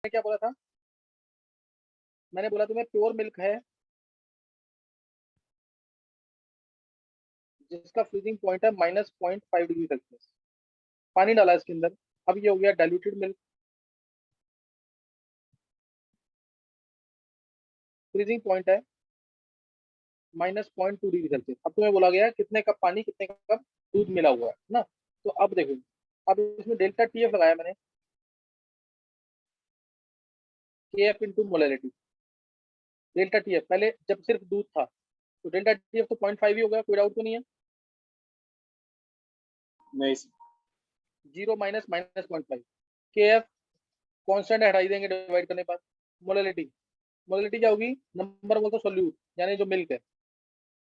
क्या बोला था? मैंने बोला तुम्हें प्योर मिल्क है जिसका फ्रीजिंग पॉइंट है -0.5 डिग्री सेल्सियस। पानी डाला इसके अंदर। अब ये हो गया डाइल्यूटेड मिल्क। फ्रीजिंग पॉइंट है -0.2 डिग्री सेल्सियस। अब तुम्हें बोला गया है कितने कप पानी कितने कप दूध मिला हुआ है ना। तो अब देखो, अब इसमें डेल्टा टी एफ लगाया मैंने, के F into molality. Delta T F पहले जब सिर्फ दूध था तो डेल्टा टी एफ तो 0.5 ही हो गया, कोई डाउट तो नहीं है। नहीं। 0 माइनस माइनस 0.5। के एफ कॉन्स्टेंट हटाई देंगे डिवाइड करने के बाद। मोलैलिटी, मोलैलिटी क्या होगी? नंबर बोलते सोल्यूट यानी जो मिल्क है,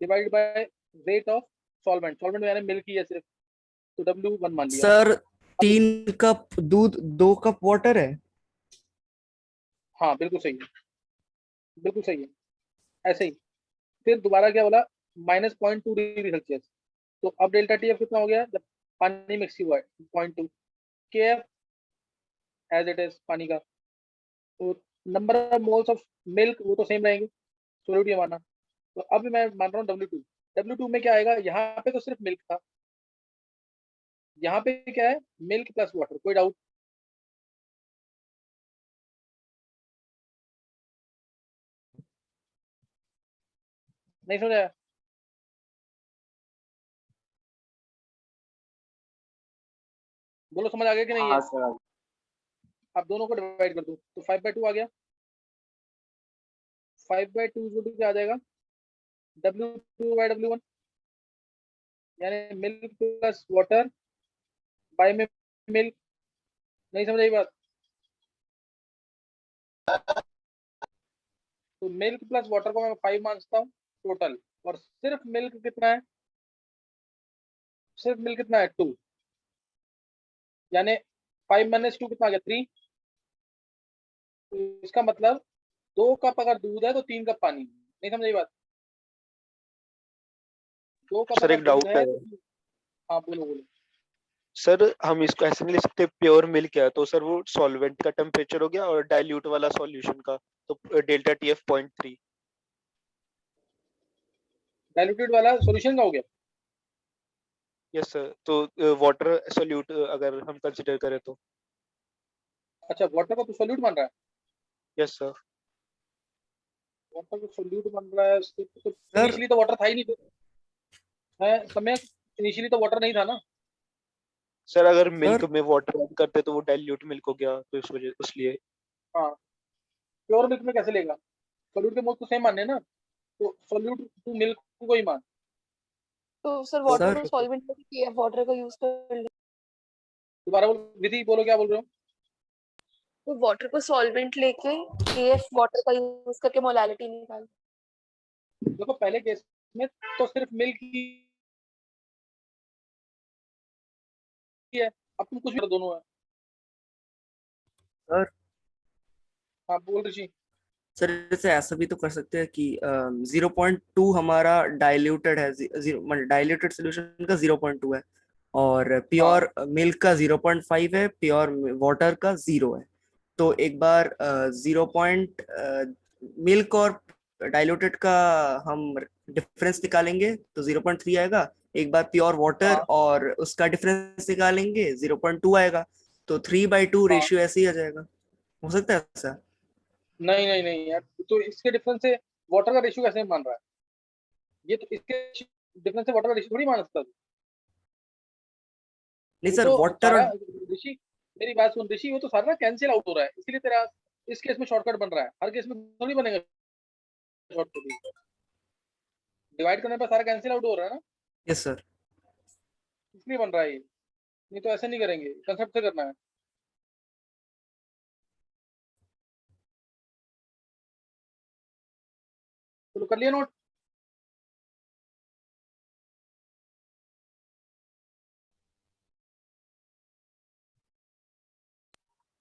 divide by rate of solvent. Solvent यानी मिल्क ही है सिर्फ, तो W1 मान लिया। सर अब 3 कप दूध 2 कप वाटर है। हाँ बिल्कुल सही है, बिल्कुल सही है, ऐसे ही। फिर दोबारा क्या बोला? -0.2 डिग्री सेल्सियस। तो अब डेल्टा टी एफ कितना हो गया जब पानी मिक्स हुआ है? 0.2। के एफ एज इट इज पानी का। तो number of moles of milk वो तो सेम रहेंगे, सोलिडिटी माना। तो अब मैं मान रहा हूँ W2। W2 में क्या आएगा? यहाँ पे तो सिर्फ मिल्क था, यहाँ पे क्या है? Milk plus water. कोई डाउट? नहीं समझ? बोलो समझ आ गया कि नहीं है? हाँ सर। अब दोनों को डिवाइड कर दो तो 5/2 आ गया। 5/2 क्या आ जाएगा? W2/W1 यानी मिल्क प्लस वाटर बाय में मिल्क। नहीं समझ आई बात? तो मिल्क प्लस वाटर को मैं 5 मानता हूँ टोटल, और सिर्फ मिल्क कितना है? सिर्फ मिल्क कितना है? 2। यानी 5 - 2 कितना आ गया? 3। तो इसका मतलब 2 कप अगर दूध है तो 3 कप पानी। नहीं समझ आई बात? 2 कप सर अगर एक दूध डाउट है है। तो हाँ बोलो बोलो। सर हम इसको ऐसे नहीं ले सकते, प्योर मिल्क है तो सर वो सॉल्वेंट का टेम्परेचर हो गया और डाइल्यूट वाला सॉल्यूशन का, तो डेल्टा टी एफ 0.3। डाइल्यूटेड वाला सॉल्यूशन का हो गया। यस सर, तो वाटर सॉल्यूट अगर हम कंसिडर करें तो। अच्छा, वाटर का तो सोल्यूट बन रहा है। Yes sir. वाटर का सोल्यूट बन रहा है तो सर इनिशियली तो वाटर था ही नहीं। है समय, इनिशियली तो वाटर नहीं था ना। सर अगर मिल्क सर में वाटर ऐड करते तो वो डाइल्यूट मिल्क हो गया, तो इस वजह उसलिए। हाँ, प्योर मिल्क में कैसे लेगा? सोल्यूट के मोल तो सेम मानने ना, तो सोल्यूट टू मिल्क को ही मान। तो सर तो वाटर सर को सॉल्वेंट में KF वाटर का यूज कर ले। दोबारा बोलो विधि, बोलो क्या बोल रहे हो? तो वाटर को सॉल्वेंट लेके KF वाटर का यूज करके मोलैलिटी निकाल। देखो पहले केस में तो सिर्फ मिल्क ही है, अब तुम कुछ भी दोनों है। सर हाँ बोल ऋषि। सर जैसे ऐसा भी तो कर सकते हैं कि 0.2 हमारा डाइल्यूटेड है, जीरो डाइल्यूटेड सोल्यूशन का 0.2 है, और हाँ प्योर मिल्क का 0.5 है, प्योर वाटर का 0 है। तो एक बार 0 पॉइंट मिल्क और डाइल्यूटेड का हम डिफरेंस निकालेंगे तो 0.3 आएगा। एक बार प्योर वाटर हाँ और उसका डिफरेंस निकालेंगे 0.2 आएगा। तो 3/2 हाँ। रेशियो ऐसे ही आ जाएगा। हो सकता है ऐसा? नहीं नहीं नहीं यार, तो इसके डिफरेंस से वाटर का रेशियो कैसे मान रहा है? ये तो इसके डिफरेंस से वाटर का रेशियो थोड़ी मान सकता है। नहीं वो सर, तो वाटर सारा और ऋषि, मेरी बात सुन ऋषि, वो तो सारा कैंसिल आउट हो रहा है, इसलिए तेरा इस केस में शॉर्टकट बन रहा है, हर केस में थोड़ी बनेगा शॉर्टकट। डिवाइड करने पर सारा कैंसिल आउट हो रहा है ना, यस सर। इसलिए बन रहा है ये। नहीं तो ऐसे नहीं करेंगे, कंसेप्ट से करना है। चलो कर लिया नोट।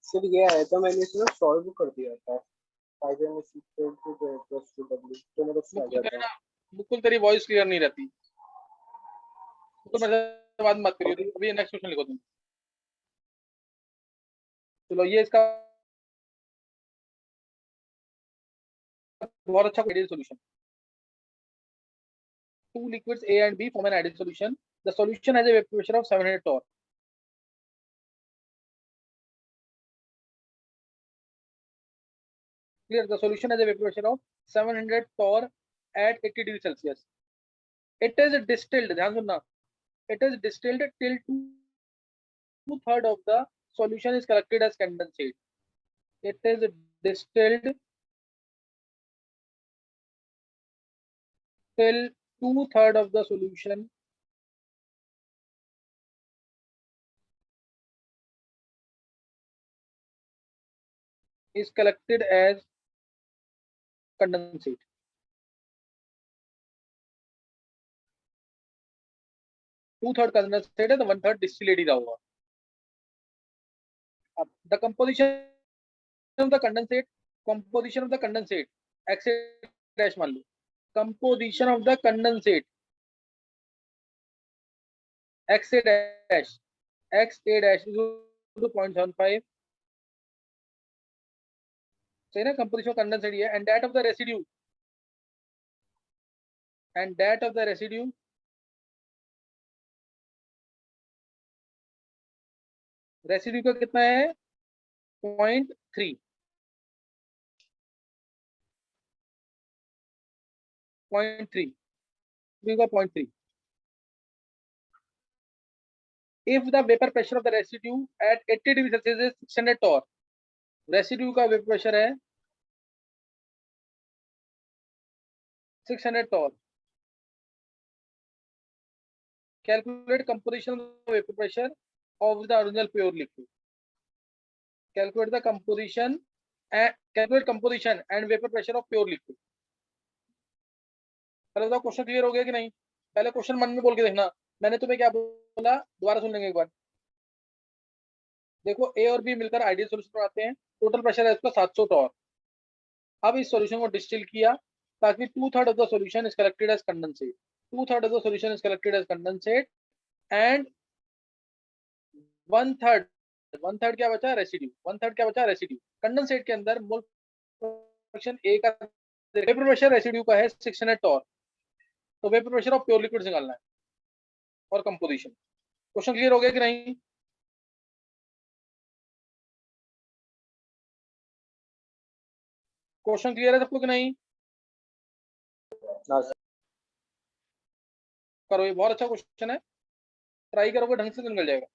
सर ये आया था, मैंने इसमें सॉल्व कर दिया था। Five M S equal to plus two W, तो मेरे से आ मुकुल गया तेरे था। ना, मुकुल तेरी वॉइस क्लियर नहीं रहती, तो मेरे से बात मत करिए, अभी नेक्स्ट क्वेश्चन लिखो तुम। चलो ये इसका बहुत अच्छा ideal solution. Two liquids A and B form an ideal solution. The solution has a vapor pressure of 700 torr. Clear? The solution has a vapor pressure of 700 torr at 80 degrees Celsius. It is distilled. ध्यान सुनना. It is distilled till 2/3 of the solution is collected as condensate. It is distilled till 2/3 of the solution is collected as condensate. Two-third condensate है तो 1/3 distillate ही रहा होगा. अब the composition of the condensate XA dash मान लो. Composition of the condensate XA dash is equal to 0.75. सही ना. composition of condensate ये है, and that of the residue residue का कितना है 0.3. 0.3. If the vapor pressure of the residue at 80 degrees Celsius is 600 torr, residue का vapour pressure है 600 torr. Calculate composition of the vapor pressure of the original pure liquid. Calculate composition and vapor pressure of pure liquid. पहले बताओ question clear हो गया कि नहीं. पहले question मन में बोल के देखना. मैंने तुम्हें क्या बोला दोबारा सुन लेंगे एक बार. देखो ए और बी मिलकर आइडियल सॉल्यूशन बनाते हैं. टोटल प्रेशर है इसका 700 टॉर. अब इस सॉल्यूशन को डिस्टिल किया ताकि 2/3 of the solution is collected as condensate. 2/3 of the solution is collected as condensate and 1/3 क्या बचा रेसिड्यू. 1/3 क्या बचा रेसिड्यू. कंडेंसेट के अंदर मोल फ्रैक्शन ए का वेपर प्रेशर रेसिड्यू का है 600 टॉर. तो vapour pressure of pure liquid निकालना है और कंपोजिशन. क्वेश्चन क्लियर हो गया कि नहीं. क्वेश्चन क्लियर है सबको कि नहीं. करो, ये बहुत अच्छा क्वेश्चन है. ट्राई करोगे ढंग से तो निकल जाएगा.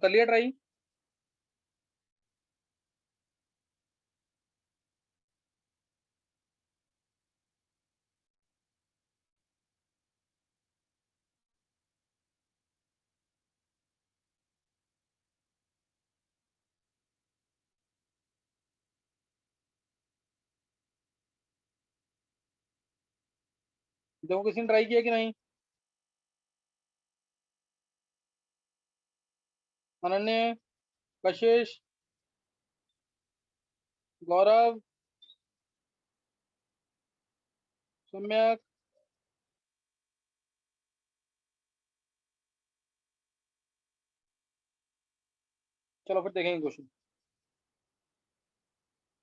कर लिया ट्राई? देखो किसी ने ट्राई किया कि नहीं? अनन्य, कशिश, गौरव, सम्यक, चलो फिर देखेंगे क्वेश्चन।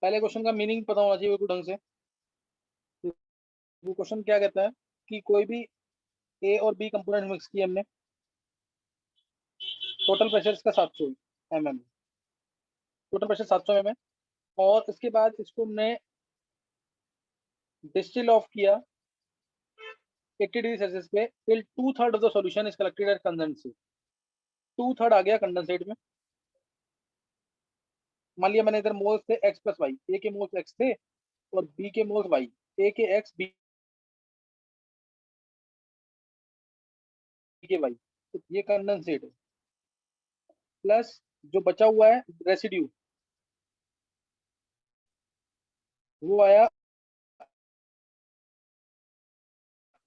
पहले क्वेश्चन का मीनिंग पता होना चाहिए बिल्कुल ढंग से। वो क्वेश्चन क्या कहता है कि कोई भी ए और बी कंपोनेंट मिक्स किए हमने, टोटल प्रेशर इसका 700 mm, टोटल प्रेशर 700 mm, और इसके बाद इसको हमने डिस्टिल ऑफ किया 80 डिग्री सेल्सियस पे till 2/3 of the solution is collected at condensate. 2/3 आ गया कंडेंसेट में। मान लिया मैंने इधर मोल्स थे x प्लस वाई, ए के मोल्स x थे और बी के मोल्स y, ए के x बी के y, तो ये कंडेंसेट है। प्लस जो बचा हुआ है रेसिड्यू, वो आया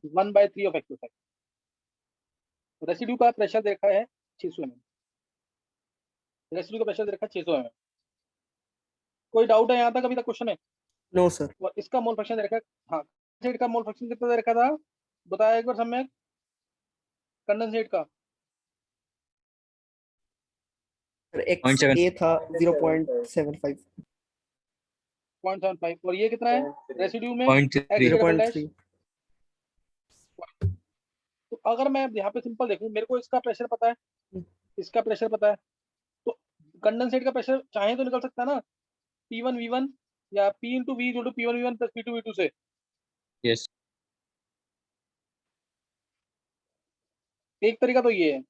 1/3 ऑफ एक्सोसाइड। रेसिड्यू का प्रेशर देखा है 600 mm, रेसिड्यू का प्रेशर देखा 600 mm। कोई डाउट है यहाँ तक? अभी तक क्वेश्चन है? No sir. और इसका मोल फ्रैक्शन देखा, हाँ कंडेंसेट का मोल फ्रैक्शन कितना देखा था, बताया एक बार सम्यक, कंडेंसेट का एक्स ए था 0.75, 0.75, और ये कितना है रेसिड्यू में? 0.3। x double dash. 0.3। तो अगर मैं यहाँ पे सिंपल देखूं, मेरे को इसका प्रेशर पता है, इसका प्रेशर पता है, तो कंडेंसेट का प्रेशर चाहे तो निकल सकता है ना, P1 V1 या P into V equal to P1 V1 plus P2 V2 से। यस। एक तरीका तो ये है,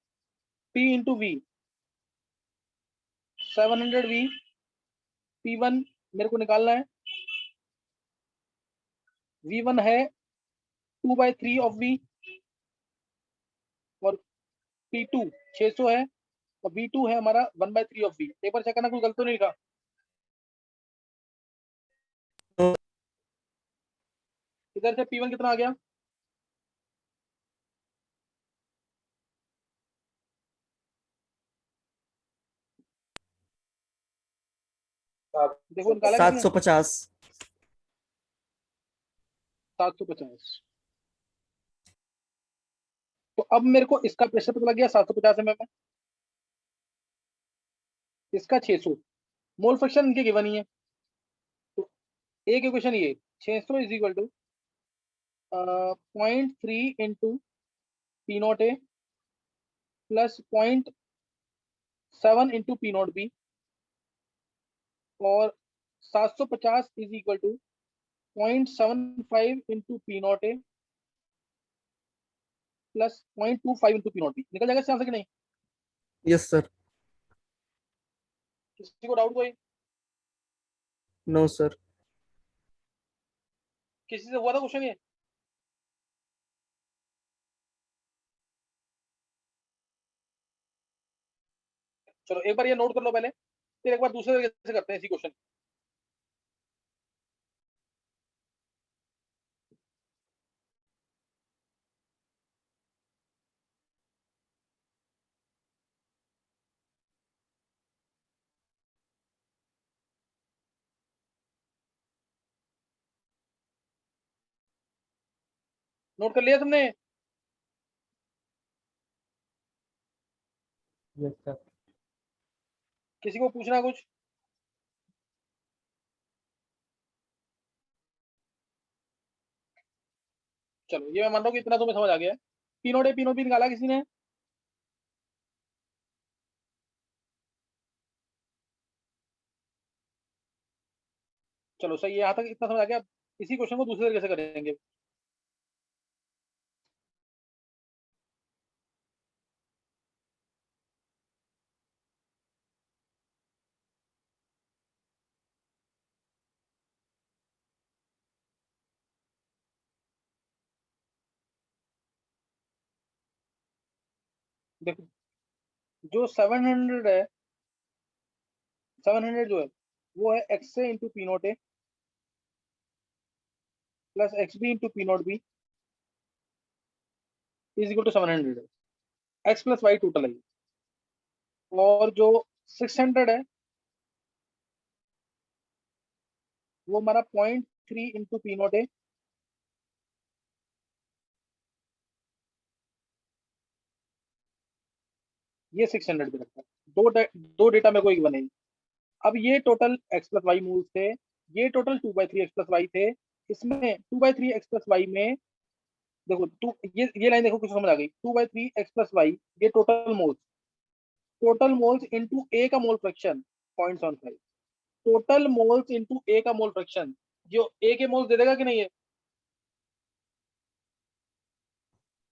P into we 700 V, P1 मेरे को निकालना है, V1 है 2/3 ऑफ V, और P2 600 है, और V2 है हमारा 1/3 ऑफ V। एक बार चेक करना कोई गलत तो नहीं लिखा। इधर से P1 कितना आ गया? देखो निकाला किसने? 750। 750। तो अब मेरे को इसका प्रेशर पता लग गया 750 mm में, इसका 600, मोल फ्रैक्शन इनके गिवन ही है। तो एक इक्वेशन ये 600 is equal to 0.3 into P naught A plus 0.7 into P naught B, और 750 is equal to 0.75 into P naught A plus 0.25 into P naught B. निकल जाएगा इससे आंसर कि नहीं? Yes sir. किसी को डाउट कोई? No sir. किसी से हुआ था क्वेश्चन ये? चलो एक बार ये नोट कर लो पहले, फिर एक बार दूसरे तरीके से करते हैं इसी क्वेश्चन। नोट कर लिया तुमने? Yes sir. किसी को पूछना है कुछ? चलो ये मैं मान रहा हूँ कि इतना तुम्हें समझ आ गया है। पी नोट बी निकाला किसी ने? चलो सही है, यहाँ तक इतना समझ आ गया। अब इसी क्वेश्चन को दूसरे तरीके से करेंगे। देखो जो 700 है, 700 जो है वो है एक्स से into P naught A plus X B into P naught B is equal to 700 है, एक्स प्लस वाई टोटल है ये। और जो 600 है वो हमारा 0.3 इंटू पी नोट है, ये 600 पे रखता है। दो डेटा मेरे को एक बनेगी। अब ये total X plus Y moles थे, ये टोटल 2/3 एक्स प्लस वाई थे। इसमें 2/3 एक्स प्लस वाई में देखो टू, ये लाइन देखो कुछ समझ आ गई। 2/3 एक्स प्लस वाई ये टोटल मोल्स इंटू ए का mole fraction 0.75, total moles into A का मोल फ्रैक्शन, जो ए के मोल्स दे देगा कि नहीं है?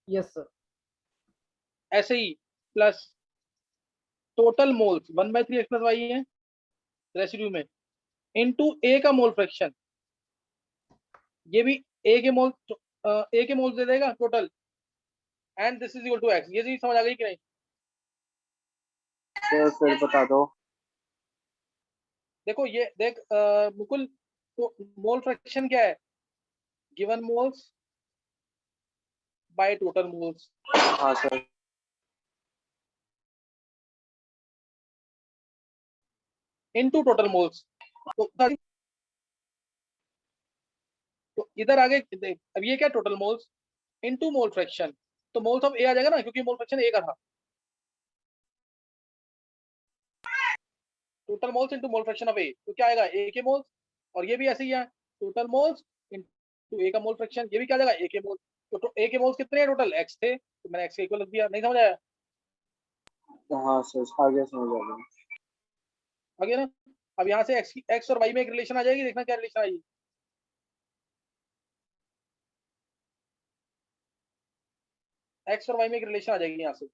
Yes sir. ऐसे ही plus total moles 1/3 X plus Y है रेसिड्यू में इंटू ए का मोल फ्रैक्शन, ये भी ए के मोल ए के मोल्स दे देगा total, and this is equal to X. ये चीज समझ आ गई कि नहीं? सर फिर बता दो। देखो ये देख मुकुल, तो मोल फ्रैक्शन क्या है? Given moles by total moles हाँ सर। Into total moles. तो इधर आगे अब ये क्या total moles into mole fraction, तो मोल्स ऑफ ए आ जाएगा ना, क्योंकि मोल फ्रैक्शन ए का था। Total moles into mole fraction of A, तो क्या आएगा? ए के मोल्स। और ये भी ऐसे ही है, टोटल मोल्स इनटू ए का मोल फ्रैक्शन, ये भी क्या आ जाएगा? ए के मोल्स। तो ए के मोल्स कितने हैं टोटल? एक्स थे, तो मैंने एक्स के इक्वल लिख दिया। नहीं समझ आया? हाँ सर आगे समझ आ गया। आ गया ना? अब यहाँ से एक्स और वाई में एक रिलेशन आ जाएगी, देखना क्या रिलेशन आएगी। एक्स और वाई में एक रिलेशन आ जाएगी यहाँ से।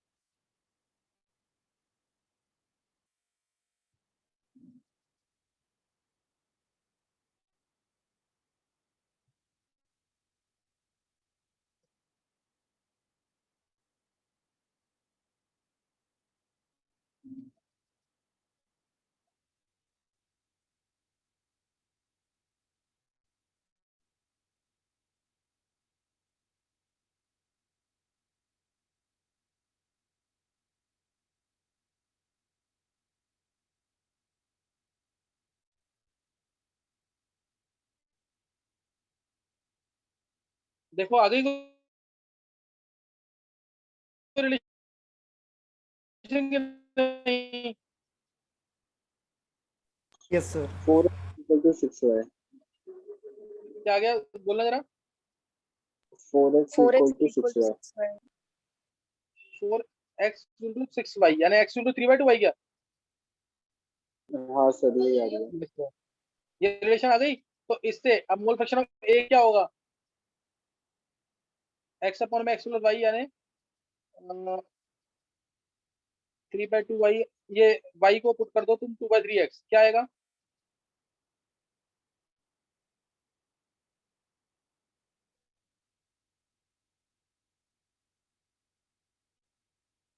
देखो आ गई रिलेशन की नहीं? Yes sir. 4x = 6 है। क्या आ गया बोलना जरा? 4x 4x = equal 6 to है। 6 है। 4x इंटू 6y यानी x इंटू 3/2y क्या? हाँ सर यही आ गया। ये रिलेशन आ गई। तो इससे अब मोल फ्रैक्शन ऑफ ए क्या होगा? x अपॉन में x प्लस वाई यानी 3/2y। ये y को पुट कर दो तुम, 2/3x क्या आएगा?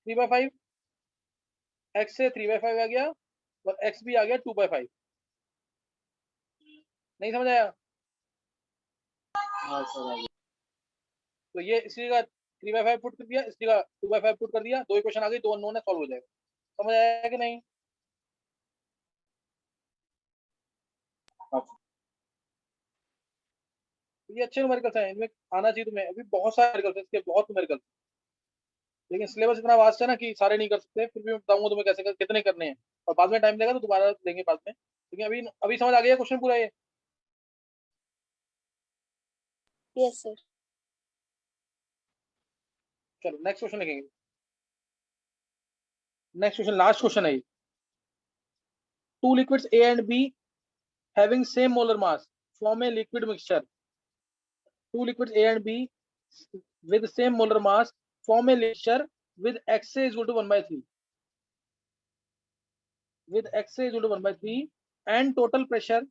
थ्री बाई फाइव, एक्स से 3/5 आ गया और x भी आ गया 2/5। नहीं समझ आया? हाँ सर आ गया। तो ये इसी का 3/5 पुट कर दिया, इसी का 2/5 पुट कर दिया, दो इक्वेशन आ गई, दो अननोन है, सॉल्व हो जाएगा। समझ आया कि नहीं? हाँ। ये अच्छे न्यूमेरिकल्स हैं, इनमें आना चाहिए तुम्हें। अभी बहुत सारे न्यूमेरिकल्स हैं, इसके बहुत न्यूमेरिकल्स, लेकिन सिलेबस इतना वास्ट है ना कि सारे नहीं कर सकते। फिर भी मैं बताऊंगा तुम्हें कैसे कितने करने हैं, और बाद में टाइम देगा तो दोबारा देंगे बाद में। लेकिन अभी अभी समझ आ गया क्वेश्चन पूरा ये? Yes sir. चलो नेक्स्ट क्वेश्चन लिखेंगे। नेक्स्ट क्वेश्चन लास्ट क्वेश्चन है ये। Two liquids A and B having same molar mass form a liquid mixture. Two liquids A and B with same molar mass form a mixture with XA is equal to 1/3. With XA is equal to 1/3 and total pressure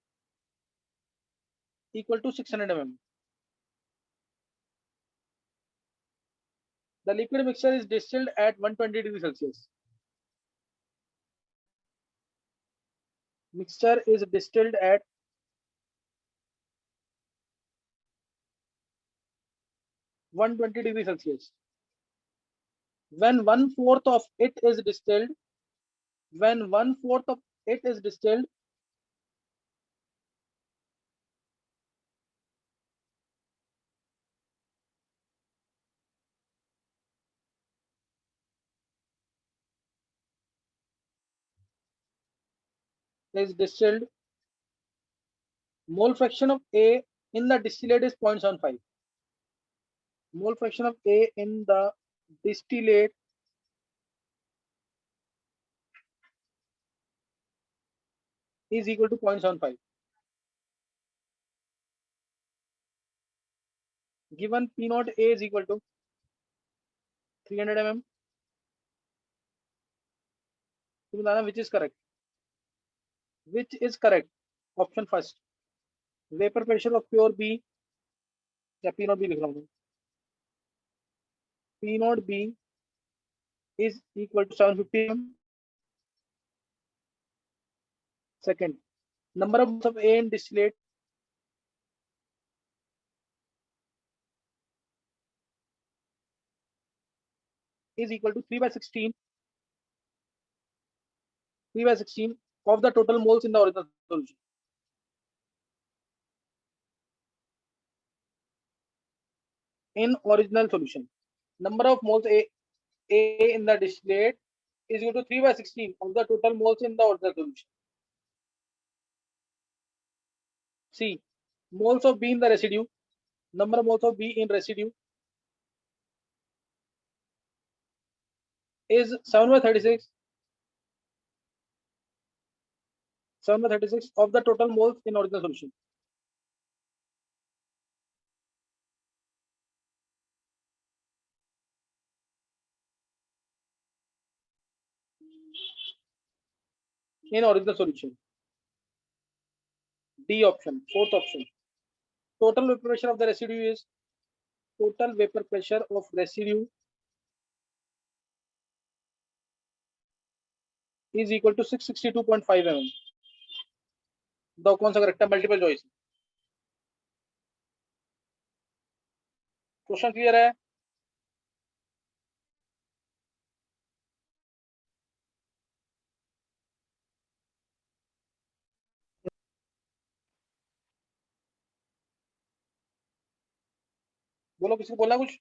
equal to 600 mm. The liquid mixture is distilled at 120 degrees Celsius. Mixture is distilled at 120 degrees Celsius. When 1/4 of it is distilled, when 1/4 of it is distilled, mole fraction of A in the distillate is 0.75. Mole fraction of A in the distillate is equal to 0.75. Given P naught A is equal to 300 mm. तो बताना which is correct. Which is correct? Option first. Vapor pressure of pure B या P naught B लिख रहा हूँ. P naught B is equal to 750 mm. Second, number of moles of A in distillate is equal to 3/16 of the total moles in the original solution. In original solution, number of moles A in the distillate is equal to 3/16 of the total moles in the original solution. C, moles of B in the residue. Number of moles of B in residue is 7/36. 7/36 of the total moles in original solution. In original solution. D option, fourth option. Total vapor pressure of the residue is total vapor pressure of residue is equal to 662.5 mm. दो कौन सा correct है? Multiple choice. Question clear है? बोलो, किसी को बोला कुछ?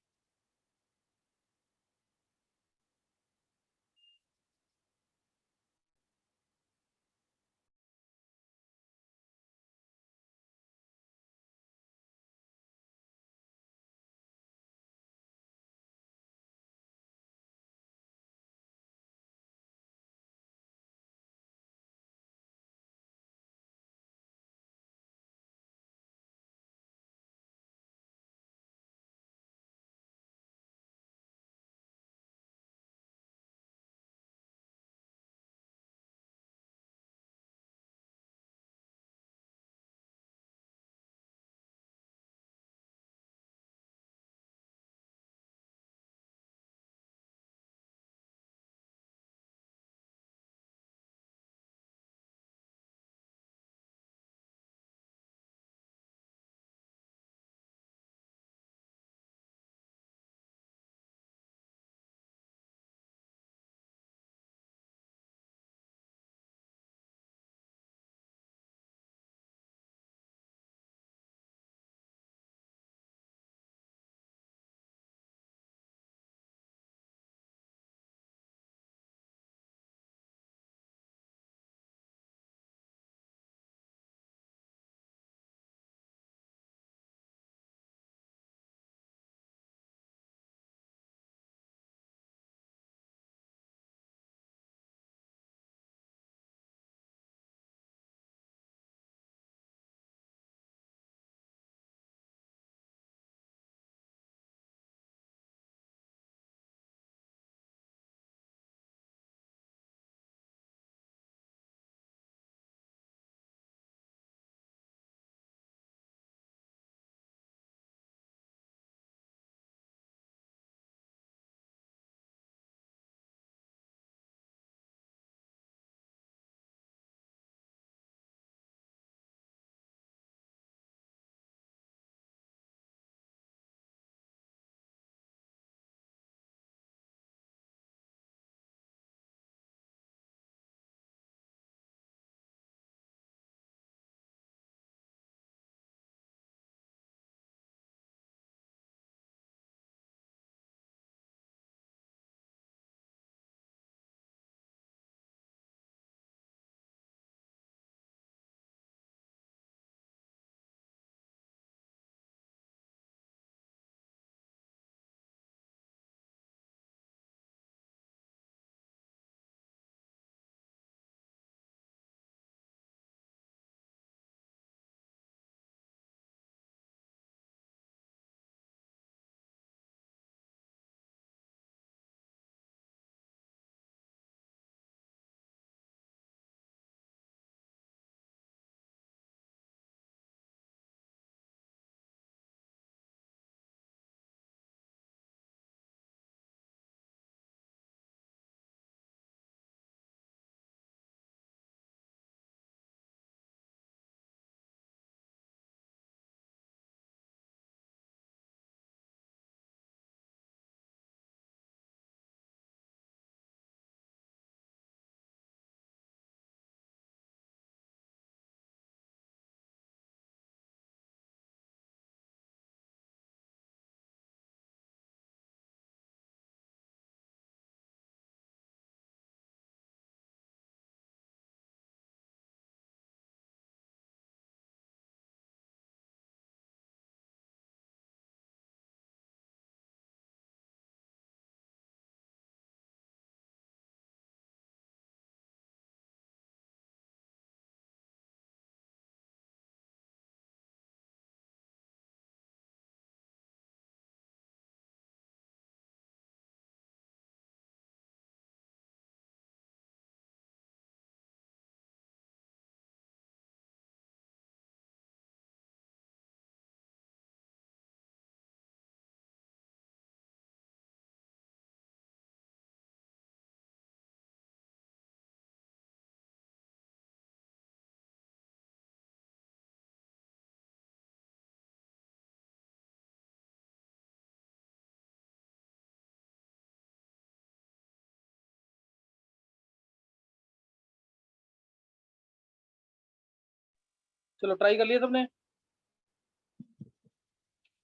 चलो ट्राई कर लिया सबने,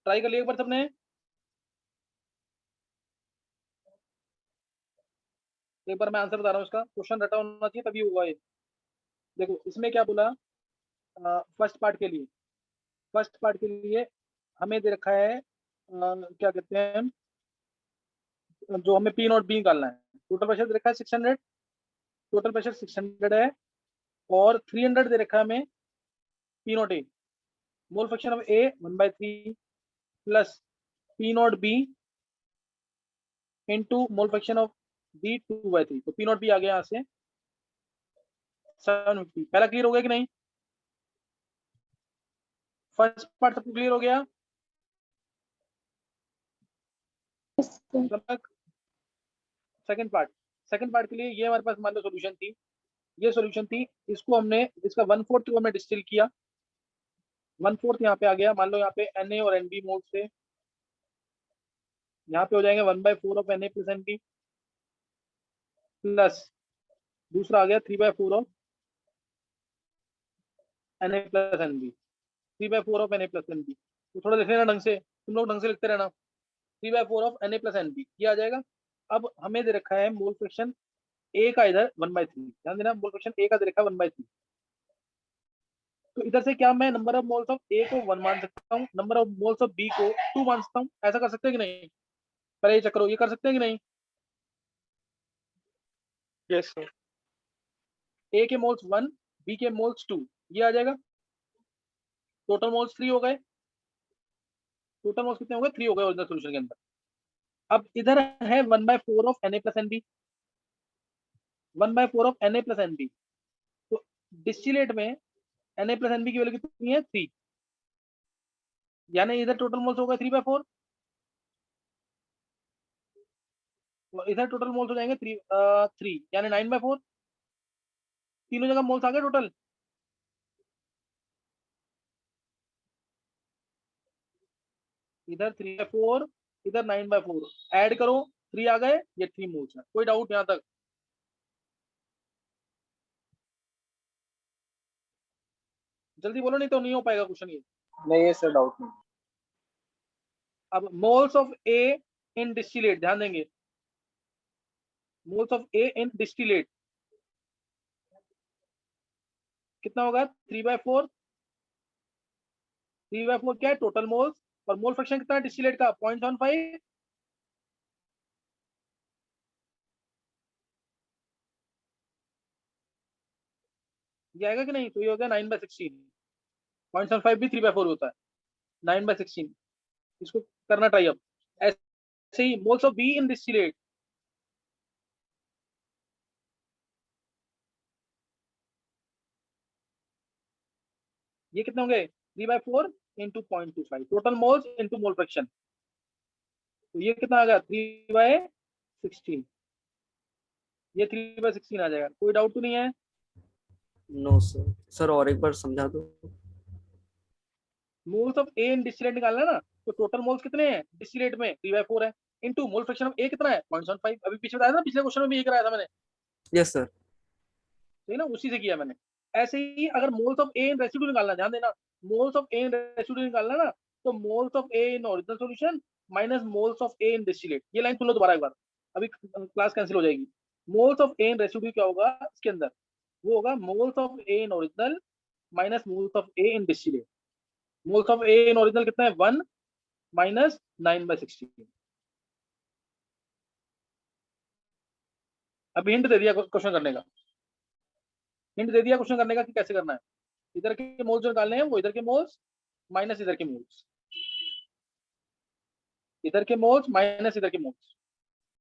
ट्राई कर लिया एक बार सबने। एक बार मैं आंसर बता रहा हूँ इसका, क्वेश्चन रटा होना चाहिए तभी होगा ये। देखो इसमें क्या बोला, फर्स्ट पार्ट के लिए, फर्स्ट पार्ट के लिए हमें दे रखा है क्या कहते हैं, जो हमें पी नॉट बी निकालना है। टोटल प्रेशर दे रखा है 600, टोटल प्रेशर 600 है, और 300 दे रखा है हमें P naught A. Mole fraction of A 1/3 plus P naught B into mole fraction of B 2/3। तो पी नॉट बी आ गया यहाँ से 750। पहला क्लियर हो गया कि नहीं? फर्स्ट पार्ट सबको क्लियर हो गया? सेकंड पार्ट, सेकंड पार्ट के लिए ये हमारे पास मान लो सोल्यूशन थी, ये सोल्यूशन थी, इसको हमने इसका 1/4 को हमने डिस्टिल किया, 1/4 यहाँ पे आ गया। मान लो यहाँ पे Na और Nb मोल से, यहाँ पे हो जाएंगे 1/4 of Na plus Nb, plus दूसरा आ गया 3/4 of Na plus Nb, 3/4 of Na plus Nb। तो थोड़ा लिख लेना ढंग से, तुम लोग ढंग से लिखते रहना। 3/4 ऑफ Na प्लस Nb ये आ जाएगा। अब हमें दे रखा है मोल फ्रैक्शन ए का इधर 1/3, ध्यान देना मोल फ्रैक्शन ए का दे रखा है 1/3। तो इधर से क्या मैं number of moles of A को 1 मान सकता हूँ, number of moles of B को 2 मान सकता हूँ। ऐसा कर सकते हैं कि नहीं? पहले ये चेक करो, ये कर सकते हैं कि नहीं? Yes sir. ए के मोल्स 1, बी के मोल्स 2, ये आ जाएगा। टोटल मोल्स 3 हो गए, टोटल मोल्स कितने हो गए? 3 हो गए ओरिजिनल सॉल्यूशन के अंदर। अब इधर है 1/4 of Na plus Nb, 1/4 of Na plus Nb। तो डिस्टिलेट में Na प्लस Nb की वैल्यू कितनी है? 3, यानी इधर टोटल मोल्स हो गए 3/4, इधर टोटल मोल्स हो जाएंगे 3 यानी 9/4। तीनों जगह मोल्स आ गए टोटल। इधर 3/4, इधर 9/4, ऐड करो 3 आ गए, ये 3 मोल्स है। कोई डाउट यहाँ तक? जल्दी बोलो नहीं तो नहीं हो पाएगा क्वेश्चन ये। नहीं है सर, डाउट नहीं। अब moles of A in distillate, ध्यान देंगे, moles of A in distillate कितना होगा? 3/4, 3/4 क्या है? Total moles. और मोल फ्रैक्शन कितना है डिस्टिलेट का? 0.75। ये आएगा कि नहीं? तो ये हो गया 9/16। 0.75 भी 3/4 होता है, 9/16। इसको करना ट्राई। अब ऐसे ही moles of B in distillate, ये कितने होंगे? 3/4 into 0.25, total moles into mole fraction. तो ये कितना आ गया? 3/16, ये 3/16 आ जाएगा। कोई डाउट तो नहीं है? No sir. सर और एक बार समझा दो। Moles of A in distillate निकालना है ना, तो टोटल मोल्स कितने हैं डिस्टिलेट में? 3/4 है, इंटू मोल फ्रैक्शन ऑफ ए कितना है? 0.75। अभी पीछे बताया था, पिछले क्वेश्चन में भी ये कराया था मैंने, यस सर। ठीक है ना, उसी से किया मैंने। ऐसे ही अगर moles of A in residue निकालना, ध्यान देना, moles of A in residue निकालना ना, तो moles of A in original solution minus moles of A in distillate. ये लाइन सुन लो दोबारा एक बार, अभी क्लास कैंसिल हो जाएगी। Moles of A in residue क्या होगा इसके अंदर? वो होगा moles of A in original minus moles of A in distillate. Moles of A in original कितना है? 1 माइनस 9/16। अभी हिंट दे दिया क्वेश्चन करने का, हिंट दे दिया क्वेश्चन करने का कि कैसे करना है। इधर के मोल्स जो निकालने हैं वो इधर के मोल्स माइनस इधर के मोल्स, इधर के मोल्स माइनस इधर के मोल्स।